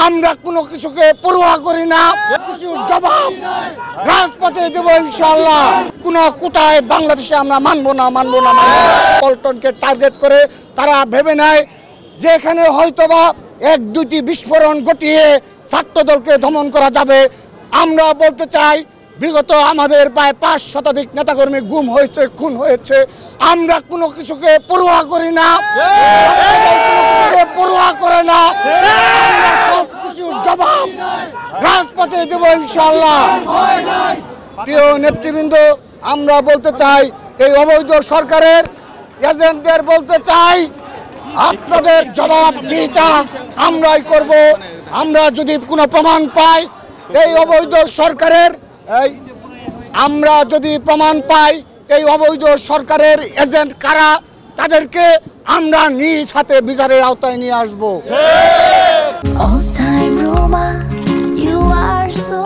আমরা কোনো কিছুকে পরোয়া করি না, কিছু জবাব রাজপথে দেব ইনশাআল্লাহ। কোনো কোটায় বাংলাদেশে আমরা মানবো না। পল্টনকে টার্গেট করে তারা ভেবে নেয় যে এখানে হয়তোবা এক দুটি বিস্ফোরণ ঘটিয়ে ছাত্রদলকে দমন করা যাবে। আমরা বলতে চাই বিগত আমাদের প্রায় ৫ শতাধিক নেতাকর্মী গুম হয়েছে, খুন হয়েছে। আমরা কোনো কিছুকে পরোয়া করি না, পরোয়া করে না। সব কিছুর জবাব রাজপথে দেব ইনশাআল্লাহ। প্রিয় নেতৃবৃন্দ, আমরা বলতে চাই এই অবৈধ সরকারের এজেন্টদের বলতে চাই আপনাদের জবাবদিহিতা আমরাই করব। আমরা যদি কোনো প্রমাণ পাই এই অবৈধ সরকারের আমরা যদি প্রমাণ পাই এই অবৈধ সরকারের এজেন্ট কারা, তাদেরকে আমরা নিজ হাতে বিচারের আওতায় নিয়ে আসব।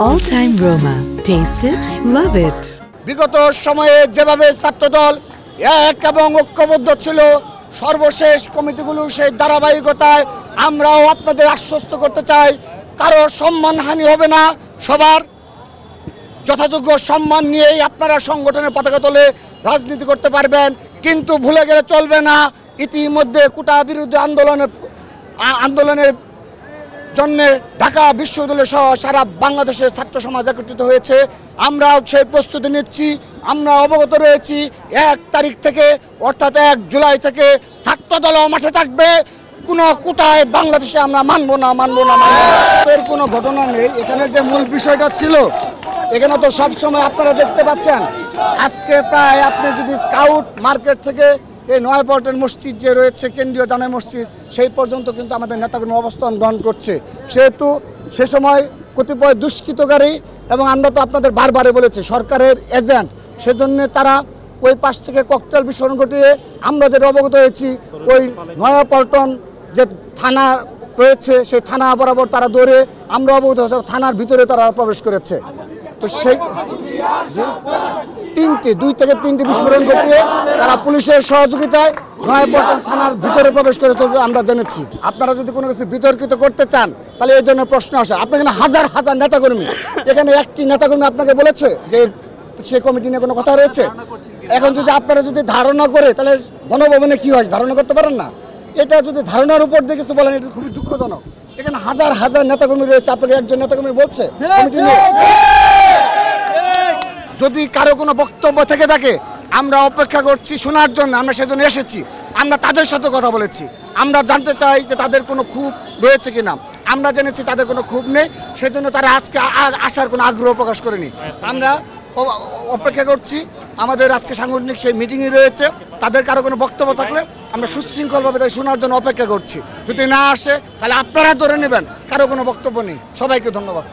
All Time Roma. Taste it, love it. বিগত সময়ে যেভাবে ছাত্রদল এক এবং ঐক্যবদ্ধ ছিল, সর্বশেষ কমিটিগুলো সেই ধারাবাহিকতায় আমরাও আপনাদের আশ্বস্ত করতে চাই কারো সম্মানহানি হবে না। সবার যথাযোগ্য সম্মান নিয়েই আপনারা সংগঠনের পতাকা তলে রাজনীতি করতে পারবেন, কিন্তু ভুলে গেলে চলবে না ইতিমধ্যে কোটা বিরোধী আন্দোলনের জন্য ঢাকা বিশ্ববিদ্যালয় সহ সারা বাংলাদেশের ছাত্র সমাজ একত্রিত হয়েছে। আমরাও সেই প্রস্তুতি নিচ্ছি। আমরা অবগত রয়েছি ১ তারিখ থেকে অর্থাৎ ১ জুলাই থেকে ছাত্রদলও মাঠে থাকবে। কোনো কোটায় বাংলাদেশে আমরা মানবো না। এর কোনো ঘটনা নেই। এখানে যে মূল বিষয়টা ছিল, এখানে তো সবসময় আপনারা দেখতে পাচ্ছেন আজকে প্রায় আপনি যদি স্কাউট মার্কেট থেকে এই নয়াপল্টন মসজিদ যে রয়েছে কেন্দ্রীয় জামে মসজিদ, সেই পর্যন্ত কিন্তু আমাদের নেতাকর্মী অবস্থান গ্রহণ করছে। সেহেতু সে সময় কতিপয় দুষ্কৃতকারী এবং আমরা তো আপনাদের বারবারে বলেছি সরকারের এজেন্ট, সেজন্য তারা ওই পাশ থেকে ককটেল বিস্ফোরণ ঘটিয়ে আমরা যেটা অবগত হয়েছি ওই নয়াপল্টন যে থানা রয়েছে সেই থানা বরাবর তারা দৌড়ে আমরা অবগত হয়েছে থানার ভিতরে তারা প্রবেশ করেছে। তো সেই 2 থেকে 3টি বিস্ফোরণ ঘটিয়ে তারা পুলিশের সহযোগিতায় নয়াপল্টন থানার ভিতরে প্রবেশ করেছে আমরা জেনেছি। আপনারা যদি কোনো কিছু বিতর্কিত করতে চান তাহলে এই ধরনের প্রশ্ন আসে। আপনার এখানে হাজার হাজার নেতাকর্মী, এখানে একটি নেতাকর্মী আপনাকে বলেছে যে সে কমিটি নিয়ে কোনো কথা রয়েছে? এখন যদি আপনারা যদি ধারণা করে তাহলে গণভবনে কি হয় ধারণা করতে পারেন না? এটা যদি ধারণার উপর দিয়ে কিছু বলেন এটা খুবই দুঃখজনক। এখানে হাজার হাজার নেতাকর্মী রয়েছে, আপনাকে একজন নেতাকর্মী বলছে কমিটি নিয়ে। যদি কারো কোনো বক্তব্য থেকে থাকে আমরা অপেক্ষা করছি শোনার জন্য, আমরা সেজন্য এসেছি। আমরা তাদের সাথে কথা বলেছি, আমরা জানতে চাই যে তাদের কোনো ক্ষোভ রয়েছে কিনা। আমরা জেনেছি তাদের কোনো ক্ষোভ নেই, সেজন্য তারা আজকে আসার কোনো আগ্রহ প্রকাশ করেনি। আমরা অপেক্ষা করছি, আমাদের আজকে সাংগঠনিক সেই মিটিংই রয়েছে। তাদের কারো কোনো বক্তব্য থাকলে আমরা সুশৃঙ্খলভাবে তাই শোনার জন্য অপেক্ষা করছি। যদি না আসে তাহলে আপনারা ধরে নেবেন কারো কোনো বক্তব্য নেই। সবাইকে ধন্যবাদ।